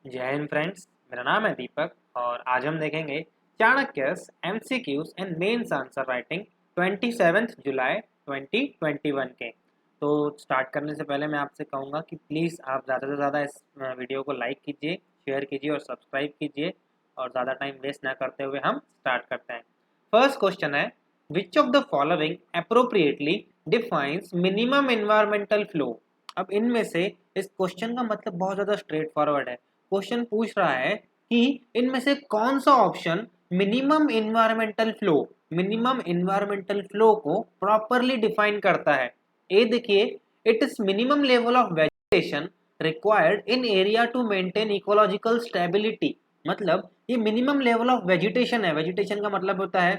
जय हिंद फ्रेंड्स। मेरा नाम है दीपक और आज हम देखेंगे चाणक्यस MCQs and mains answer writing 27 जुलाई 2021 के। तो स्टार्ट करने से पहले मैं आपसे कहूँगा कि प्लीज़ आप ज़्यादा से ज़्यादा इस वीडियो को लाइक कीजिए, शेयर कीजिए और सब्सक्राइब कीजिए। और ज़्यादा टाइम वेस्ट ना करते हुए हम स्टार्ट करते हैं। फर्स्ट क्वेश्चन है, विच of the following appropriately defines minimum environmental flow. अब इनमें से इस क्वेश्चन का मतलब बहुत ज़्यादा स्ट्रेट फॉरवर्ड है। क्वेश्चन पूछ रहा है कि इनमें से कौन सा ऑप्शन मिनिमम इन्वायरमेंटल फ्लो को प्रॉपरली डिफाइन करता है। ए देखिए, it is minimum level of vegetation required in area to maintain ecological stability. मतलब ये मिनिमम लेवल ऑफ वेजिटेशन है। वेजिटेशन का मतलब होता है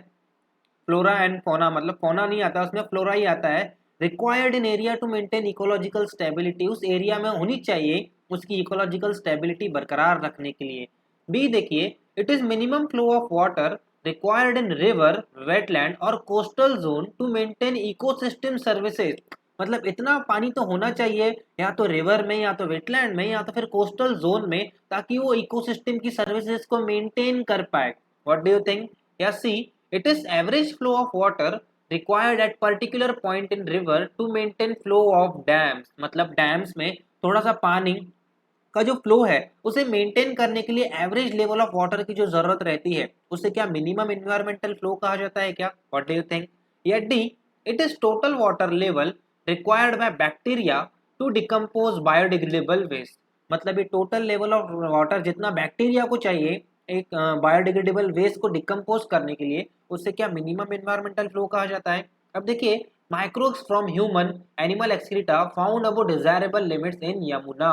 फ्लोरा एंड फोना, मतलब फोना नहीं आता उसमें, फ्लोरा ही आता है। Required in area to maintain ecological stability, उस एरिया में होनी चाहिए उसकी इकोलॉजिकल स्टेबिलिटी बरकरार रखने के लिए। बी देखिए, it is minimum flow of water required in river, wetland और coastal zone to maintain ecosystem services. मतलब इतना पानी तो होना चाहिए या तो रिवर में या तो वेटलैंड में या तो फिर कोस्टल जोन में, ताकि वो इकोसिस्टम की सर्विसेज को मेंटेन कर पाए। What do you think? या सी, it is average flow of water required at particular point in river to maintain flow of dams। मतलब डैम्स में थोड़ा सा पानी का जो फ्लो है उसे मेंटेन करने के लिए एवरेज लेवल ऑफ वाटर की जो जरूरत रहती है उसे क्या मिनिमम इन्वायरमेंटल फ्लो कहा जाता है क्या? What do you think? या D, it is total water level required by bacteria to decompose biodegradable waste. मतलब ये टोटल लेवल ऑफ वाटर जितना बैक्टीरिया को चाहिए एक बायोडिग्रेडेबल वेस्ट को डिकम्पोज करने के लिए, उससे क्या मिनिमम इन्वायरमेंटल फ्लो कहा जाता है। अब देखिए, microbes from human animal excreta found about desirable limits in Yamuna,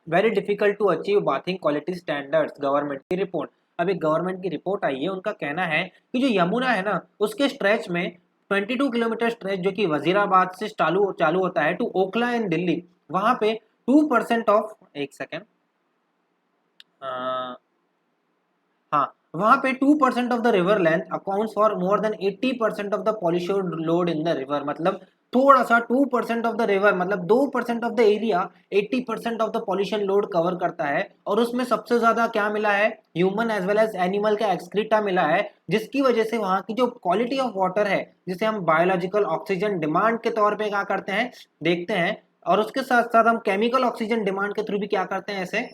very difficult to achieve bathing quality standards. Government की रिपोर्ट, अभी गवर्नमेंट की रिपोर्ट आई है, उनका कहना है कि जो यमुना है ना उसके स्ट्रेच में 22 किलोमीटर स्ट्रेच जो कि वजीराबाद से चालू चालू होता है टू ओखला इन दिल्ली, वहां पे 2% ऑफ, एक सेकेंड, हाँ, वहां पे 2% of the river length accounts for more than 80% of the pollution load in the river. मतलब थोड़ा सा 2% ऑफ द रिवर, मतलब 2% of the area 80% of the pollution load cover करता है। और उसमें सबसे ज्यादा क्या मिला है? Human as well as animal का एक्सक्रीटा मिला है, जिसकी वजह से वहां की जो क्वालिटी ऑफ वाटर है, जिसे हम बायोलॉजिकल ऑक्सीजन डिमांड के तौर पे क्या करते हैं, देखते हैं। और उसके साथ साथ हम केमिकल ऑक्सीजन डिमांड के थ्रू भी क्या करते हैं, ऐसे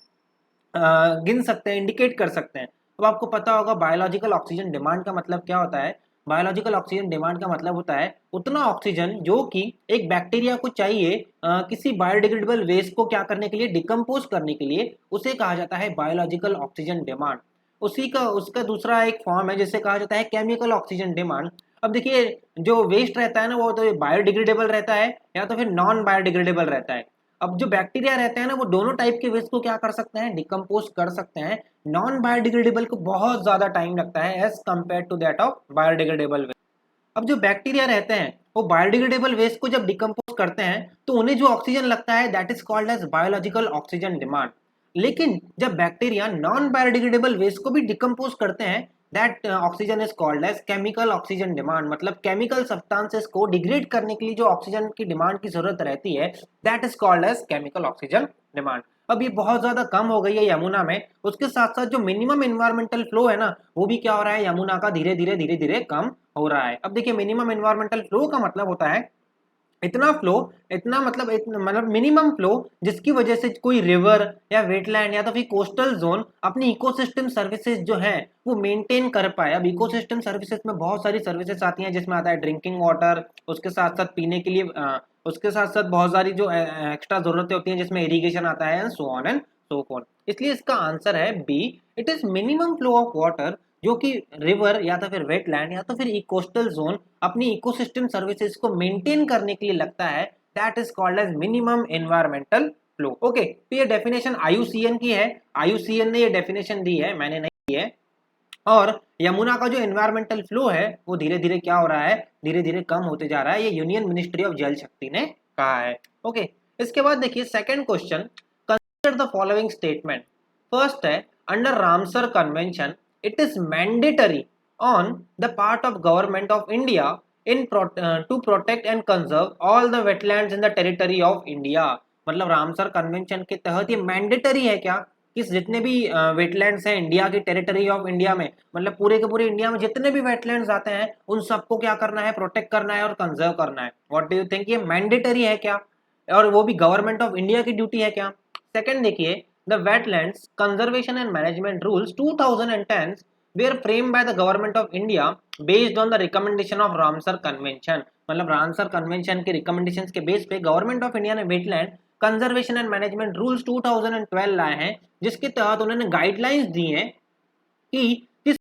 गिन सकते हैं, इंडिकेट कर सकते हैं। अब आपको पता होगा बायोलॉजिकल ऑक्सीजन डिमांड का मतलब क्या होता है। बायोलॉजिकल ऑक्सीजन डिमांड का मतलब होता है उतना ऑक्सीजन जो कि एक बैक्टीरिया को चाहिए किसी बायोडिग्रेडेबल वेस्ट को क्या करने के लिए, डिकम्पोज करने के लिए, उसे कहा जाता है बायोलॉजिकल ऑक्सीजन डिमांड। उसी का उसका दूसरा एक फॉर्म है जिसे कहा जाता है केमिकल ऑक्सीजन डिमांड। अब देखिए, जो वेस्ट रहता है ना वो तो बायोडिग्रेडेबल रहता है या तो फिर नॉन बायोडिग्रेडेबल रहता है। अब जो बैक्टीरिया रहते हैं ना वो दोनों टाइप के वेस्ट को क्या कर सकते हैं, डिकम्पोज कर सकते हैं। नॉन बायोडिग्रेडेबल को बहुत ज्यादा टाइम लगता है as compare to that of biodegradable waste. अब जो बैक्टीरिया रहते हैं वो बायोडिग्रेडेबल वेस्ट को जब डिकम्पोज करते हैं तो उन्हें जो ऑक्सीजन लगता है that is called as biological oxygen demand. लेकिन जब बैक्टीरिया नॉन बायोडिग्रेडेबल वेस्ट को भी डिकम्पोज करते हैं, that oxygen is called as chemical oxygen demand. मतलब केमिकल सब्सटेंसेस को डिग्रेड करने के लिए जो ऑक्सीजन की डिमांड की जरूरत रहती है, that is called as chemical oxygen demand. अब ये बहुत ज्यादा कम हो गई है यमुना में। उसके साथ साथ जो मिनिमम इन्वायरमेंटल फ्लो है ना वो भी क्या हो रहा है, यमुना का धीरे धीरे कम हो रहा है। अब देखिए, मिनिमम इन्वायरमेंटल फ्लो का मतलब होता है इतना फ्लो, इतना मतलब मिनिमम फ्लो जिसकी वजह से कोई रिवर या वेटलैंड या तो फिर कोस्टल जोन अपनी इकोसिस्टम सर्विसेज जो है वो मेंटेन कर पाए। अब इकोसिस्टम सर्विसेज में बहुत सारी सर्विसेज आती हैं, जिसमें आता है ड्रिंकिंग वाटर, उसके साथ साथ पीने के लिए उसके साथ साथ बहुत सारी जो एक्स्ट्रा जरूरतें होती हैं जिसमें इरिगेशन आता है, so on and so forth. इसलिए इसका आंसर है B, it is minimum flow of water जो कि रिवर या तो फिर वेटलैंड या तो फिर कोस्टल जोन अपनी इकोसिस्टम सर्विसेज को मेंटेन करने के लिए लगता है, that is called as minimum environmental flow. Okay, तो ये डेफिनेशन आईयूसीएन की है, आईयूसीएन ने ये डेफिनेशन दी है, मैंने नहीं दी है। और यमुना का जो एनवायरमेंटल फ्लो है वो धीरे धीरे क्या हो रहा है, धीरे धीरे कम होते जा रहा है, ये यूनियन मिनिस्ट्री ऑफ जल शक्ति ने कहा है। ओके, इसके बाद देखिए second question, consider the following statement. First है, under Ramsar convention it is mandatory on the part of government of India to protect and conserve all the wetlands in the territory of India। मतलब Ramsar convention के तहत ये mandatory है क्या कि जितने भी वेटलैंड्स हैं इंडिया की टेरिटरी ऑफ इंडिया में, मतलब पूरे के पूरे इंडिया में जितने भी वेटलैंड्स आते हैं उन सबको क्या करना है, प्रोटेक्ट करना है और कंजर्व करना है। व्हाट डू यू थिंक, ये मैंडेटरी है क्या, और वो भी गवर्नमेंट ऑफ इंडिया की ड्यूटी है क्या? सेकंड देखिए, the wetlands conservation and management rules 2010 were framed by the government of India based on the recommendation of Ramsar convention. मतलब रामसर कन्वेंशन के रिकमेंडेशंस के बेस पे गवर्नमेंट ऑफ इंडिया ने wetland conservation and management rules 2012 लाए हैं, जिसके तहत उन्होंने गाइडलाइंस दी हैं कि किस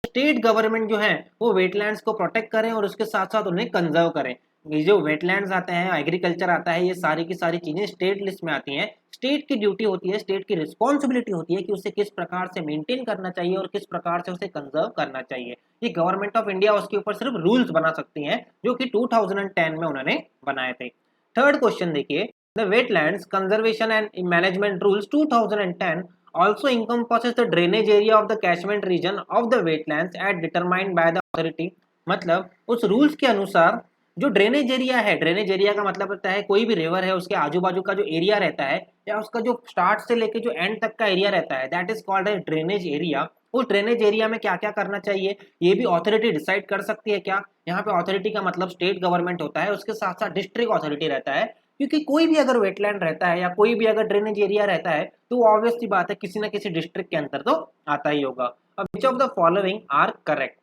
स्टेट गवर्नमेंट जो है वो वेटलैंड्स को प्रोटेक्ट करें और उसके साथ साथ उन्हें कंजर्व करें। ये जो वेटलैंड्स आते हैं, एग्रीकल्चर आता है, ये सारी की सारी चीजें स्टेट लिस्ट में आती हैं। स्टेट की ड्यूटी होती है, स्टेट की रिस्पॉन्सिबिलिटी होती है कि उसे किस प्रकार से मेंटेन करना चाहिए और किस प्रकार से उसे कंजर्व करना चाहिए। ये गवर्नमेंट ऑफ इंडिया उसके ऊपर सिर्फ रूल्स बना सकती है, जो कि 2010 में उन्होंने बनाए थे। थर्ड क्वेश्चन देखिए, the wetlands conservation and management rules 2010 also encompasses the drainage area of the catchment region of the wetlands as determined by the authority। मतलब उस रूल्स के अनुसार जो ड्रेनेज एरिया है, ड्रेनेज एरिया का मतलब होता है कोई भी रिवर है उसके आजू बाजू का जो एरिया रहता है या उसका जो स्टार्ट से लेके जो एंड तक का एरिया रहता है, that is called a drainage area. उस ड्रेनेज एरिया में क्या क्या करना चाहिए ये भी अथॉरिटी डिसाइड कर सकती है क्या? यहाँ पे अथॉरिटी का मतलब स्टेट गवर्नमेंट होता है, उसके साथ साथ डिस्ट्रिक्ट अथॉरिटी रहता है, क्योंकि कोई भी अगर वेटलैंड रहता है या कोई भी अगर ड्रेनेज एरिया रहता है तो ऑब्वियस सी बात है किसी ना किसी डिस्ट्रिक्ट के अंदर तो आता ही होगा। अब which of the following are correct?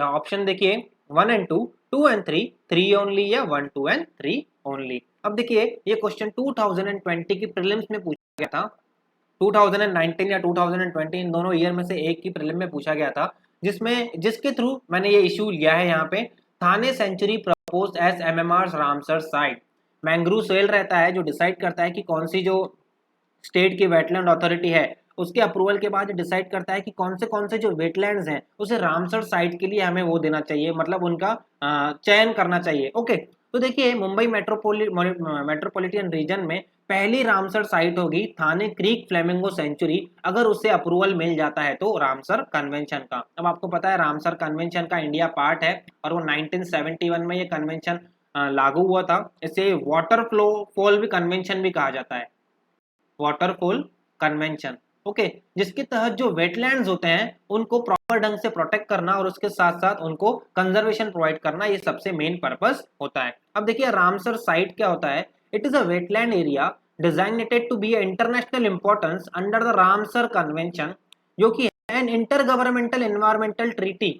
Option देखिए 1 एंड 2, 2 एंड 3, 3 ओनली या 1, 2 एंड 3 ओनली। अब देखिए ये क्वेश्चन 2020 की प्रीलिम्स में पूछा गया था, 2019 या 2020 इन दोनों ईयर में से एक की प्रीलिम में पूछा गया था, जिसके थ्रू मैंने ये इशू लिया है। यहाँ पे Thane sanctuary propose as MMR Ramsar site. Mangrove cell रहता है जो डिसाइड करता है कि कौन सी जो स्टेट की वेटलैंड अथॉरिटी है उसके अप्रूवल के बाद डिसाइड करता है कि कौन से जो वेटलैंड्स हैं उसे रामसर साइट के लिए हमें वो देना चाहिए, मतलब उनका चयन करना चाहिए। ओके, तो देखिए मुंबई मेट्रोपॉलिटन रीजन में पहली रामसर साइट होगी थाने क्रीक फ्लेमिंगो सेंचुरी, अगर उसे अप्रूवल मिल जाता है तो रामसर कन्वेंशन का। अब आपको पता है रामसर कन्वेंशन का इंडिया पार्ट है और वो 1971 में ये कन्वेंशन लागू हुआ था। इसे वाटर फ्लो फॉल भी कन्वेंशन भी कहा जाता है, वाटरफॉल कन्वेंशन। ओके, जिसके तहत जो वेटलैंड्स होते हैं उनको प्रॉपर ढंग से प्रोटेक्ट करना और उसके साथ साथ उनको कंजर्वेशन प्रोवाइड करना, ये सबसे मेन पर्पस होता है। अब देखिए रामसर साइट क्या होता है, it is a wetland area designated to be international importance under the Ramsar convention, जो कि है an intergovernmental environmental treaty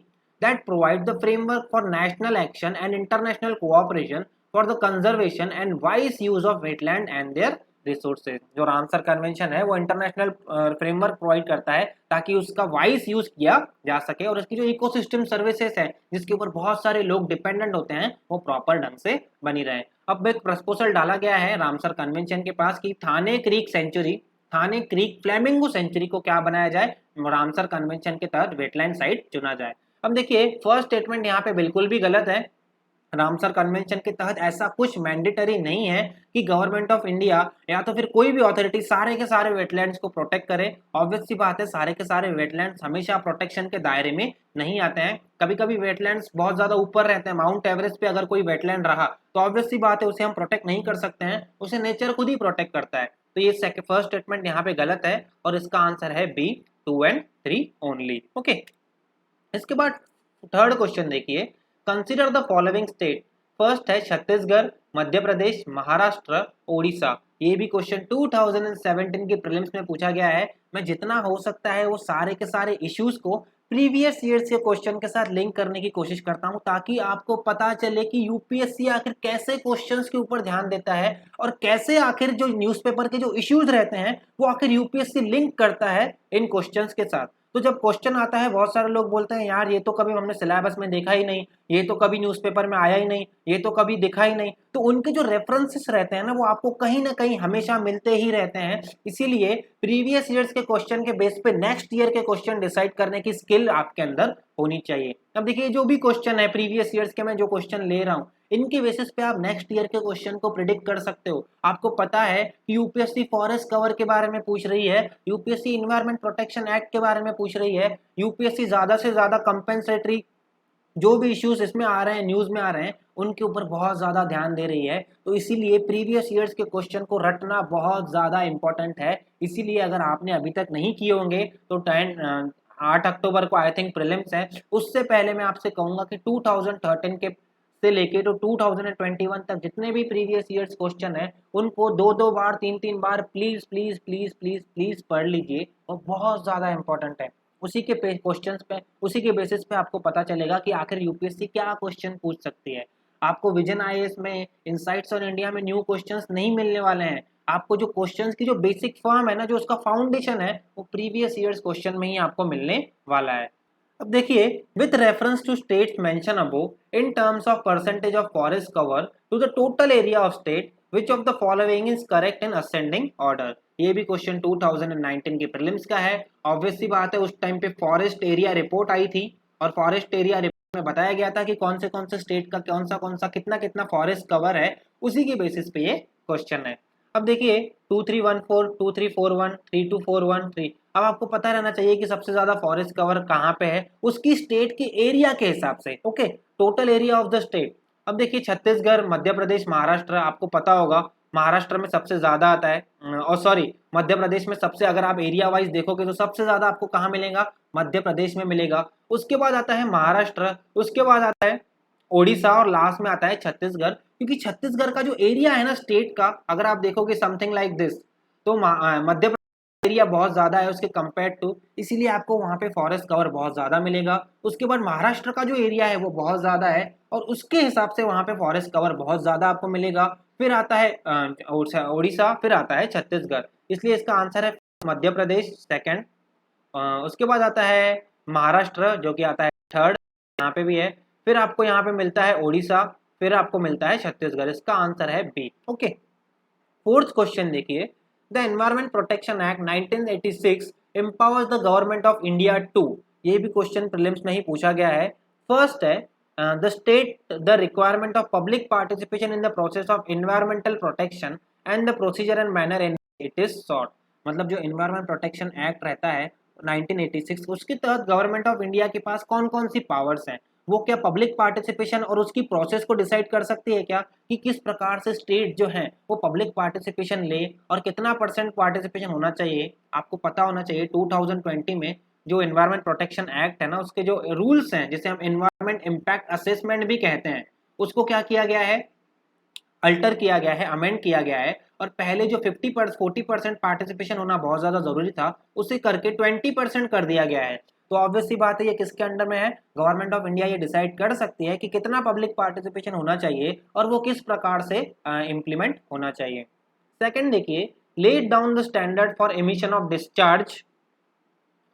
that provide the framework for national action and international cooperation for the conservation and wise use of wetland and their resources. जो Ramsar convention है वो international framework provide करता है ताकि उसका vice use किया जा सके और उसकी जो इकोसिस्टम सर्विसेज है जिसके ऊपर बहुत सारे लोग डिपेंडेंट होते हैं वो प्रॉपर ढंग से बनी रहे। अब एक प्रपोजल डाला गया है रामसर कन्वेंशन के पास कि थाने क्रीक सेंचुरी, थाने क्रीक फ्लेमिंगो सेंचुरी को क्या बनाया जाए, रामसर कन्वेंशन के तहत वेटलैंड साइट चुना जाए। अब देखिए फर्स्ट स्टेटमेंट यहाँ पे बिल्कुल भी गलत है। रामसर कन्वेंशन के तहत ऐसा कुछ मैंडेटरी नहीं है कि गवर्नमेंट ऑफ इंडिया या तो फिर कोई भी अथॉरिटी सारे के सारे वेटलैंड्स को प्रोटेक्ट करे। ऑब्वियस सी बात है सारे के सारे वेटलैंड्स हमेशा प्रोटेक्शन के दायरे में नहीं आते हैं, कभी कभी वेटलैंड्स बहुत ज्यादा ऊपर रहते हैं। माउंट एवरेस्ट पे अगर कोई वेटलैंड रहा तो ऑब्वियस सी बात है उसे हम प्रोटेक्ट नहीं कर सकते हैं, उसे नेचर खुद ही प्रोटेक्ट करता है। तो ये फर्स्ट स्टेटमेंट यहाँ पे गलत है और इसका आंसर है बी, 2 एंड 3 ओनली। ओके, इसके बाद थर्ड क्वेश्चन देखिए, consider the following state. First है छत्तीसगढ़, मध्य प्रदेश, महाराष्ट्र, ओडिशा। ये भी क्वेश्चन 2017 के प्रीलिम्स में पूछा गया है। मैं जितना हो सकता है वो सारे के सारे इश्यूज को प्रीवियस ईयर्स के क्वेश्चन के साथ लिंक करने की कोशिश करता हूं ताकि आपको पता चले कि यूपीएससी आखिर कैसे क्वेश्चंस के ऊपर ध्यान देता है और कैसे आखिर जो न्यूज़पेपर के जो इश्यूज रहते हैं वो आखिर यूपीएससी लिंक करता है इन क्वेश्चंस के साथ। तो जब क्वेश्चन आता है बहुत सारे लोग बोलते हैं यार ये तो कभी हमने सिलेबस में देखा ही नहीं, ये तो कभी न्यूज़पेपर में आया ही नहीं, ये तो कभी दिखा ही नहीं। तो उनके जो रेफरेंसेस रहते हैं ना वो आपको कहीं ना कहीं हमेशा मिलते ही रहते हैं। इसीलिए प्रीवियस ईयर्स के क्वेश्चन के बेस पे नेक्स्ट ईयर के क्वेश्चन डिसाइड करने की स्किल आपके अंदर होनी चाहिए। अब देखिए जो भी क्वेश्चन है प्रीवियस ईयर्स के, मैं जो क्वेश्चन ले रहा हूँ इनके बेसिस पे आप नेक्स्ट ईयर के क्वेश्चन को प्रिडिक्ट कर सकते हो। आपको पता है कि यूपीएससी फॉरेस्ट कवर के बारे में पूछ रही है, यूपीएससी इन्वायरमेंट प्रोटेक्शन एक्ट के बारे में पूछ रही है, यूपीएससी ज्यादा से ज्यादा कंपेंसेटरी जो भी इश्यूज इसमें आ रहे हैं न्यूज में आ रहे हैं उनके ऊपर बहुत ज़्यादा ध्यान दे रही है। तो इसीलिए प्रीवियस ईयर्स के क्वेश्चन को रटना बहुत ज़्यादा इंपॉर्टेंट है। इसीलिए अगर आपने अभी तक नहीं किए होंगे तो 8 अक्टूबर को आई थिंक प्रीलिम्स है, उससे पहले मैं आपसे कहूँगा कि 2013 के से लेके तो 2021 तक जितने भी प्रीवियस ईयर्स क्वेश्चन है उनको दो दो बार तीन तीन बार please please please please please पढ़ लीजिए, और बहुत ज़्यादा इंपॉर्टेंट है। उसी के क्वेश्चंस पे, उसी के बेसिस पे आपको पता चलेगा कि आखिर यूपीएससी क्या क्वेश्चन पूछ सकती है। आपको विजन आईएएस में, इनसाइट्स ऑन इंडिया में न्यू क्वेश्चंस नहीं मिलने वाले हैं। आपको जो क्वेश्चंस की जो बेसिक फॉर्म है ना, जो उसका फाउंडेशन है, वो प्रीवियस ईयर्स क्वेश्चन में ही आपको मिलने वाला है। अब देखिए, with reference to states mention above in terms of percentage of forest cover to the total area of state, which of the following is correct in ascending order. ये भी question 2019 के प्रीलिम्स का है। ऑब्वियसली बात है, उस time पे forest area report आई थी और फॉरेस्ट एरिया रिपोर्ट में बताया गया था कि कौन से स्टेट का कौन सा कितना कितना फॉरेस्ट कवर है, उसी के बेसिस पे ये क्वेश्चन है। अब देखिए 2314, 2341, 3241, 3, अब आपको पता रहना चाहिए कि सबसे ज्यादा फॉरेस्ट कवर कहाँ पे है, उसकी स्टेट के एरिया के हिसाब से। Okay, total area of the state. अब देखिए छत्तीसगढ़, मध्य प्रदेश, महाराष्ट्र, आपको पता होगा महाराष्ट्र में सबसे ज्यादा आता है, और सॉरी मध्य प्रदेश में सबसे, अगर आप एरिया वाइज देखोगे तो सबसे ज्यादा आपको कहाँ मिलेगा, मध्य प्रदेश में मिलेगा। उसके बाद आता है महाराष्ट्र, उसके बाद आता है ओडिशा, और लास्ट में आता है छत्तीसगढ़। क्योंकि छत्तीसगढ़ का जो एरिया है ना स्टेट का, अगर आप देखोगे समथिंग लाइक दिस, तो मध्य प्रदेश एरिया बहुत ज्यादा है उसके कंपेयर टू, इसीलिए आपको वहां पे फॉरेस्ट कवर बहुत ज्यादा मिलेगा। उसके बाद महाराष्ट्र का जो एरिया है वो बहुत ज्यादा है और उसके हिसाब से वहां पे फॉरेस्ट कवर बहुत ज्यादा आपको मिलेगा। फिर आता है ओडिशा, फिर आता है छत्तीसगढ़, इसलिए इसका आंसर है मध्य प्रदेश सेकंड। उसके बाद आता है महाराष्ट्र जो कि आता है थर्ड, यहाँ पे भी है। फिर आपको यहाँ पे मिलता है ओडिशा, फिर आपको मिलता है छत्तीसगढ़, इसका आंसर है बी। ओके, फोर्थ क्वेश्चन देखिए, the environment protection act 1986 empowers the government of India to, ये भी क्वेश्चन प्रीलिम्स में ही पूछा गया है। फर्स्ट है the state the requirement of public participation in the process of environmental protection and the procedure and manner in it is sought. मतलब जो environment protection act रहता है 1986, उसके तहत गवर्नमेंट ऑफ इंडिया के पास कौन कौन सी पावर्स हैं, वो क्या पब्लिक पार्टिसिपेशन और उसकी प्रोसेस को डिसाइड कर सकती है क्या, कि किस प्रकार से स्टेट जो है वो पब्लिक पार्टिसिपेशन ले और कितना % पार्टिसिपेशन होना चाहिए। आपको पता होना चाहिए 2020 में जो एनवायरमेंट प्रोटेक्शन एक्ट है ना, उसके जो रूल्स हैं जिसे हम एनवायरमेंट इम्पैक्ट असेसमेंट भी कहते हैं, उसको क्या किया गया है, अल्टर किया गया है, अमेंड किया गया है। और पहले जो 40% पार्टिसिपेशन होना बहुत ज्यादा जरूरी था, उसे करके 20% कर दिया गया है। तो ऑब्वियसली बात है ये किसके अंडर में है, गवर्नमेंट ऑफ इंडिया ये डिसाइड कर सकती है कि कितना पब्लिक पार्टिसिपेशन होना चाहिए और वो किस प्रकार से इम्प्लीमेंट होना चाहिए। सेकंड देखिए, laid down the standard for emission of discharge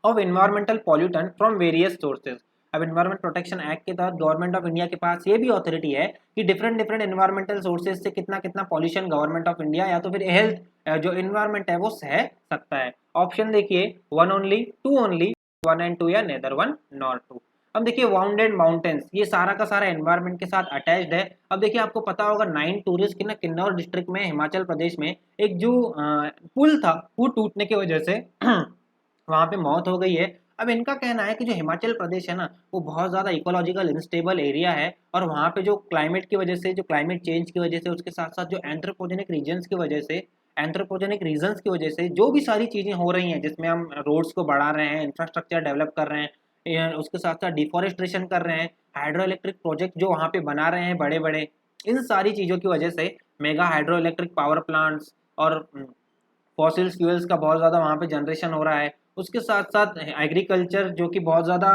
of environmental pollutant from various sources. अब एनवायरमेंट प्रोटेक्शन एक्ट के तहत गवर्नमेंट ऑफ इंडिया के पास ये भी अथॉरिटी है कि डिफरेंट डिफरेंट एनवायरमेंटल सोर्सेज से कितना कितना पॉल्यूशन गवर्नमेंट ऑफ इंडिया या तो फिर हेल्थ जो एनवायरमेंट है वो सह सकता है। ऑप्शन देखिए, one only, two only, one and two, या नेदर वन नॉर टू। अब देखिए वाउंडेड माउंटेन्स, ये सारा का सारा एनवायरमेंट के साथ अटैच्ड है। अब देखिए आपको पता होगा 9 टूरिस्ट के ना किन्नौर डिस्ट्रिक्ट में हिमाचल प्रदेश में एक जो पुल था वो टूटने की वजह से वहां पे मौत हो गई है। अब इनका कहना है कि जो हिमाचल प्रदेश है ना, वो बहुत ज़्यादा इकोलॉजिकल इनस्टेबल एरिया है और वहाँ पे जो क्लाइमेट की वजह से, जो क्लाइमेट चेंज की वजह से, उसके साथ साथ जो एंथ्रोपोजेनिक रीजन्स की वजह से, एंथ्रोपोजेनिक रीजन्स की वजह से जो भी सारी चीज़ें हो रही हैं, जिसमें हम रोड्स को बढ़ा रहे हैं, इंफ्रास्ट्रक्चर डेवलप कर रहे हैं, उसके साथ साथ डिफॉरेस्ट्रेशन कर रहे हैं, हाइड्रो इलेक्ट्रिक प्रोजेक्ट जो वहाँ पे बना रहे हैं बड़े बड़े, इन सारी चीज़ों की वजह से mega hydro electric power plants और फॉसिल फ्यूल्स का बहुत ज़्यादा वहाँ पे जनरेशन हो रहा है। उसके साथ साथ एग्रीकल्चर जो कि बहुत ज़्यादा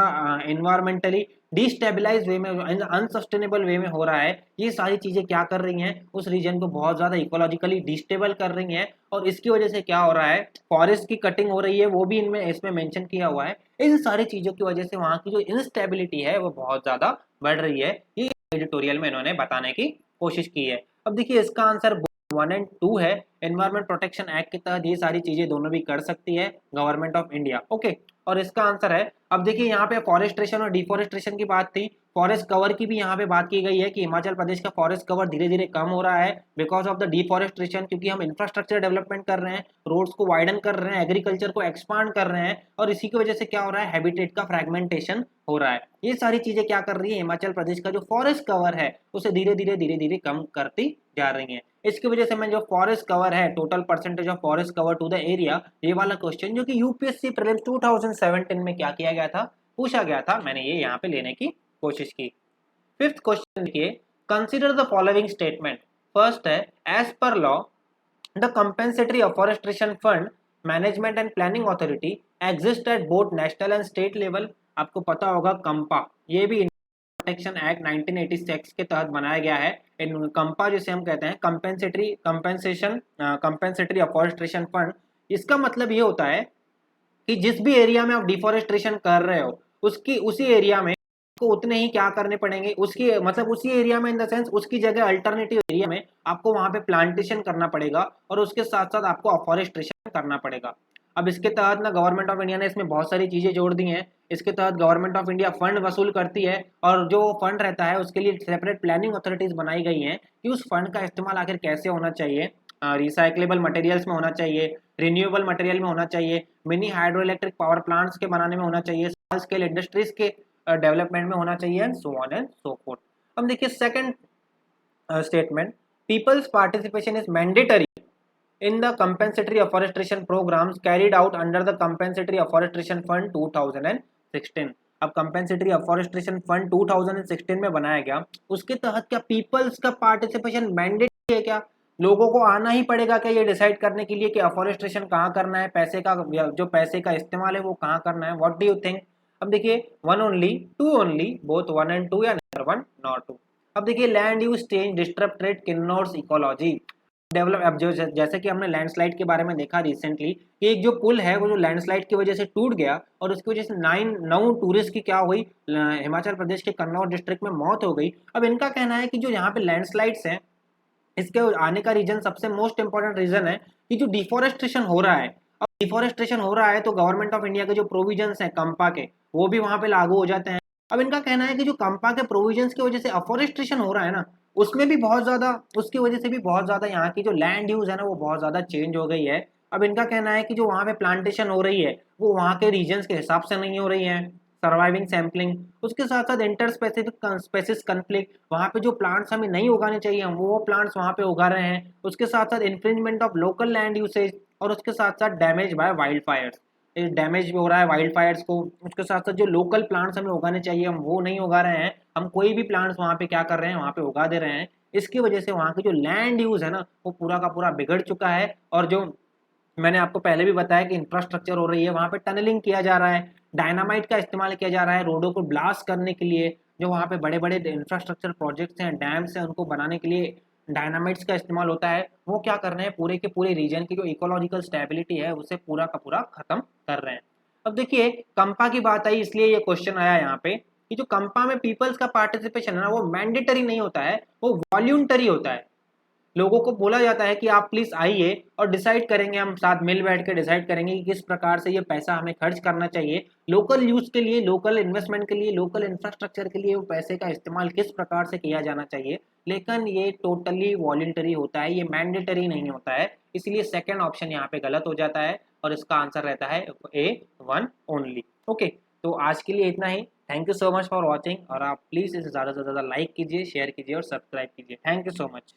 इन्वायरमेंटली डिस्टेबलाइज वे में, अनसस्टेनेबल वे में हो रहा है। ये सारी चीज़ें क्या कर रही हैं, उस रीजन को बहुत ज़्यादा इकोलॉजिकली डिस्टेबल कर रही हैं और इसकी वजह से क्या हो रहा है, फॉरेस्ट की कटिंग हो रही है, वो भी इनमें इसमें मेंशन किया हुआ है। इन सारी चीज़ों की वजह से वहाँ की जो इंस्टेबिलिटी है वो बहुत ज़्यादा बढ़ रही है। ये एडिटोरियल में इन्होंने बताने की कोशिश की है। अब देखिए इसका आंसर 1 एंड 2 है। एनवायरमेंट प्रोटेक्शन एक्ट के तहत ये सारी चीजें दोनों भी कर सकती है गवर्नमेंट ऑफ इंडिया। ओके, और इसका आंसर है, अब देखिए यहाँ पे फॉरेस्ट्रेशन और डिफॉरेस्ट्रेशन की बात थी, फॉरेस्ट कवर की भी यहाँ पे बात की गई है कि हिमाचल प्रदेश का फॉरेस्ट कवर धीरे धीरे कम हो रहा है बिकॉज ऑफ द डिफॉरेस्टेशन, क्योंकि हम इंफ्रास्ट्रक्चर डेवलपमेंट कर रहे हैं, रोड्स को वाइडन कर रहे हैं, एग्रीकल्चर को एक्सपांड कर रहे हैं, और इसी की वजह से क्या हो रहा है, हैबिटेट का फ्रेगमेंटेशन हो रहा है। ये सारी चीजें क्या कर रही है, हिमाचल प्रदेश का जो फॉरेस्ट कवर है उसे धीरे धीरे कम करती जा रही है। इसकी वजह से मैं जो फॉरेस्ट कवर है, total percentage of forest cover to the area, ये वाला क्वेश्चन जो कि यूपीएससी प्रीलिम्स 2017 में क्या किया गया था, पूछा गया था, मैंने ये यहाँ पे लेने की कोशिश की। फिफ्थ क्वेश्चन देखिए, consider the following statement. First है, as per law the compensatory afforestation fund management and planning authority exist at both national and state level. आपको पता होगा कंपा, ये भी प्रोटेक्शन एक्ट 1986 के तहत बनाया गया है। इन कंपा जिसे हम कहते हैं कंपेंसेटरी अफॉरेस्टेशन फंड, इसका मतलब ये होता है कि जिस भी एरिया में आप डिफॉरेस्टेशन कर रहे हो उसकी उसी एरिया में आपको उतने ही क्या करने पड़ेंगे, उसकी मतलब उसी एरिया में इन द सेंस उसकी जगह अल्टरनेटिव एरिया में आपको वहां पे प्लांटेशन करना पड़ेगा और उसके साथ साथ आपको अफॉरेस्टेशन करना पड़ेगा। अब इसके तहत ना गवर्नमेंट ऑफ इंडिया ने इसमें बहुत सारी चीजें जोड़ दी हैं। इसके तहत गवर्नमेंट ऑफ इंडिया फंड वसूल करती है और जो फंड रहता है उसके लिए सेपरेट प्लानिंग अथॉरिटीज बनाई गई हैं कि उस फंड का इस्तेमाल आखिर कैसे होना चाहिए। रिसाइक्लेबल मटेरियल्स में होना चाहिए, रिन्यूएबल मटेरियल में होना चाहिए, mini hydro electric power plants के बनाने में होना चाहिए, स्मॉल स्केल इंडस्ट्रीज के डेवलपमेंट में होना चाहिए, and so on and so fourth. अब देखिए second statement, peoples participation is mandatory in the compensatory afforestation programs carried out under the compensatory afforestation fund 2016। अब compensatory afforestation fund 2016 में बनाया गया, उसके तहत क्या पीपल्स का पार्टिसिपेशन मैंडेटरी है क्या, लोगों को आना ही पड़ेगा क्या ये डिसाइड करने के लिए कि अफॉरेस्टेशन कहाँ करना है, पैसे का जो पैसे का इस्तेमाल है वो कहाँ करना है, व्हाट डू यू थिंक। अब देखिए one only, two only, both one and two, या नेदर वन नॉर टू। अब देखिए land use change disturb trade Kinnaur's ecology develop. अब जो जैसे कि हमने लैंडस्लाइड के बारे में देखा रिसेंटली कि एक जो पुल है वो जो लैंडस्लाइड की वजह से टूट गया और उसकी वजह से 9 टूरिस्ट की क्या हुई, हिमाचल प्रदेश के कन्नौर डिस्ट्रिक्ट में मौत हो गई। अब इनका कहना है कि जो यहाँ पे लैंडस्लाइड्स हैं इसके आने का रीजन, सबसे मोस्ट इंपॉर्टेंट रीजन है कि जो डिफॉरेस्टेशन हो रहा है। अब डिफॉरेस्टेशन हो रहा है तो गवर्नमेंट ऑफ इंडिया के जो प्रोविजंस हैं कंपा के वो भी वहां पे लागू हो जाते हैं। अब इनका कहना है कि जो कंपा के प्रोविजंस की वजह से अफॉरेस्टेशन हो रहा है ना, उसमें भी बहुत ज्यादा, उसकी वजह से भी बहुत ज्यादा यहाँ की जो लैंड यूज है ना वो बहुत ज्यादा चेंज हो गई है। अब इनका कहना है कि जो वहां पे प्लांटेशन हो रही है वो वहां के रीजन्स के हिसाब से नहीं हो रही है, सर्वाइविंग सैम्पलिंग, उसके साथ साथ इंटर स्पेसिफिक स्पेसिस कन्फ्लिक्ट, वहाँ पे जो प्लांट्स हमें नहीं उगाने चाहिए हम वो प्लांट्स वहाँ पे उगा रहे हैं, उसके साथ साथ infringement of local land usage, और उसके साथ साथ damage bye wild Fyers, damage भी हो रहा है वाइल्ड फायर्स को। उसके साथ साथ जो लोकल प्लांट्स हमें उगाने चाहिए हम वो नहीं उगा रहे हैं, हम कोई भी प्लांट्स वहाँ पे क्या कर रहे हैं, वहाँ पे उगा दे रहे हैं। इसकी वजह से वहाँ की जो लैंड यूज है ना वो पूरा का पूरा बिगड़ चुका है। और जो मैंने आपको पहले भी बताया कि इंफ्रास्ट्रक्चर हो रही है, वहाँ पे टनलिंग किया जा रहा है, डायनामाइट का इस्तेमाल किया जा रहा है रोडों को ब्लास्ट करने के लिए, जो वहाँ पे बड़े बड़े इंफ्रास्ट्रक्चर प्रोजेक्ट्स हैं, डैम्स हैं, उनको बनाने के लिए डायनामाइट्स का इस्तेमाल होता है। वो क्या कर रहे हैं, पूरे के पूरे रीजन की जो इकोलॉजिकल स्टेबिलिटी है उसे पूरा का पूरा खत्म कर रहे हैं। अब देखिए कंपा की बात आई इसलिए ये क्वेश्चन आया यहाँ पे कि जो कंपा में पीपल्स का पार्टिसिपेशन है ना वो मैंडेटरी नहीं होता है, वो वॉल्यूंटरी होता है। लोगों को बोला जाता है कि आप प्लीज आइए और डिसाइड करेंगे, हम साथ मिल बैठ के डिसाइड करेंगे कि किस प्रकार से ये पैसा हमें खर्च करना चाहिए लोकल यूज के लिए, लोकल इन्वेस्टमेंट के लिए, लोकल इंफ्रास्ट्रक्चर के लिए, वो पैसे का इस्तेमाल किस प्रकार से किया जाना चाहिए। लेकिन ये टोटली वॉलंटरी होता है, ये मैंडेटरी नहीं होता है, इसलिए सेकेंड ऑप्शन यहाँ पे गलत हो जाता है और इसका आंसर रहता है A1 ओनली। ओके, तो आज के लिए इतना ही। Thank you so much for watching, और आप प्लीज इसे ज़्यादा से ज़्यादा लाइक कीजिए, शेयर कीजिए और सब्सक्राइब कीजिए। Thank you so much.